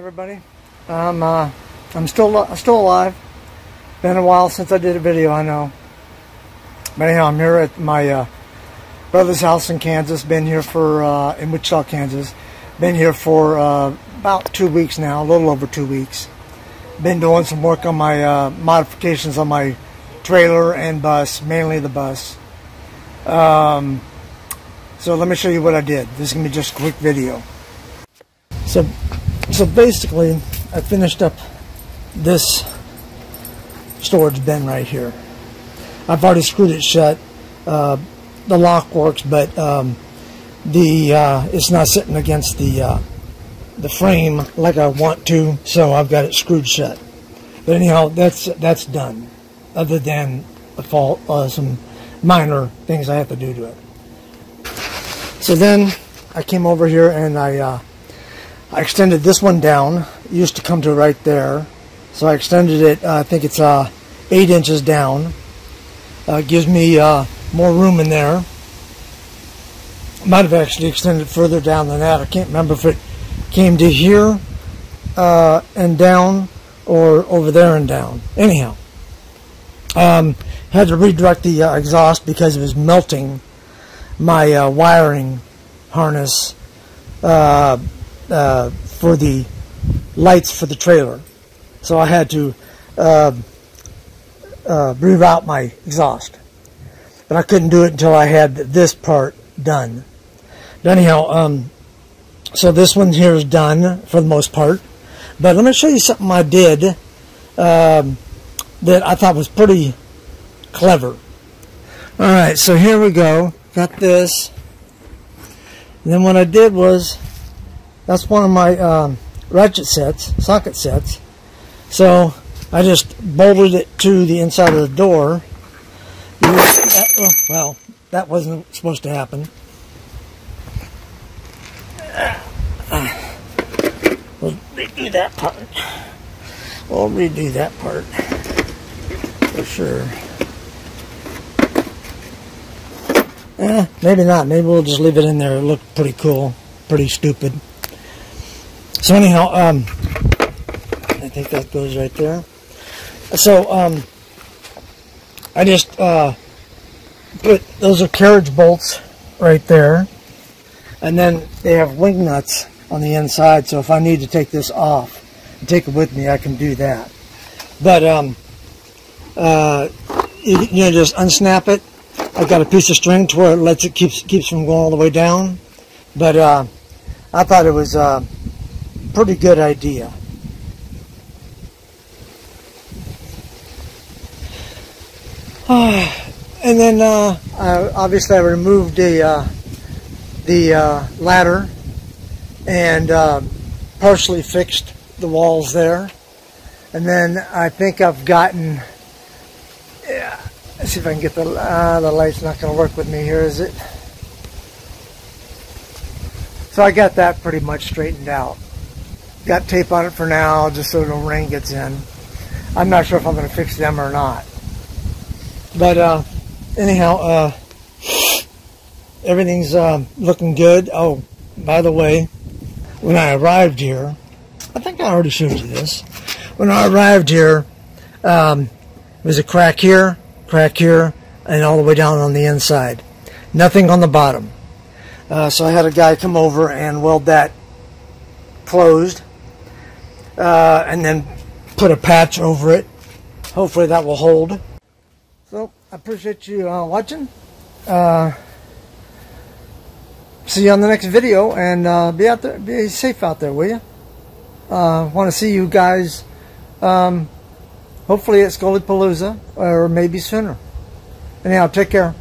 everybody. I'm still alive. Been a while since I did a video, I know. But anyhow, I'm here at my brother's house in Kansas. Been here for in Wichita, Kansas. Been here for about 2 weeks now, a little over 2 weeks. Been doing some work on my modifications on my trailer and bus, mainly the bus. So let me show you what I did. This is gonna be just a quick video. So basically, I finished up this storage bin right here. I've already screwed it shut. The lock works, but it's not sitting against the frame like I want to, so I've got it screwed shut. But anyhow, that's done. Other than some minor things I have to do to it. So then I came over here and I extended this one down. It used to come to right there, so I extended it. I think it's 8 inches down. Gives me more room in there. Might have actually extended further down than that. I can't remember if it came to here and down or over there and down. Anyhow, had to redirect the exhaust because it was melting my wiring harness for the lights for the trailer. So I had to reroute my exhaust. But I couldn't do it until I had this part done. But anyhow, so this one here is done for the most part. But let me show you something I did that I thought was pretty clever. Alright, so here we go. Got this. And then what I did was, that's one of my ratchet sets, socket sets. So I just bolted it to the inside of the door. Well, that wasn't supposed to happen. We'll redo that part. We'll redo that part for sure. Maybe not. Maybe we'll just leave it in there. It looked pretty cool. Pretty stupid. So anyhow, I think that goes right there. So, I just put, those are carriage bolts right there. And then they have wing nuts on the inside. So if I need to take this off and take it with me, I can do that. But, you just unsnap it. I've got a piece of string to where it lets it keeps from going all the way down. But I thought it was a pretty good idea. And then obviously I removed the ladder and partially fixed the walls there. And then I think I've gotten, let's see if I can get the light's not going to work with me here, is it? So I got that pretty much straightened out. Got tape on it for now, just so no rain gets in. I'm not sure if I'm going to fix them or not. But anyhow, everything's looking good. Oh, by the way, when I arrived here, I think I already showed you this. When I arrived here, there was a crack here, and all the way down on the inside. Nothing on the bottom. So I had a guy come over and weld that closed, and then put a patch over it. Hopefully that will hold. So I appreciate you watching. See you on the next video, and be out there, be safe out there, will you? Want to see you guys hopefully at Skoolie Palooza, or maybe sooner. Anyhow, take care.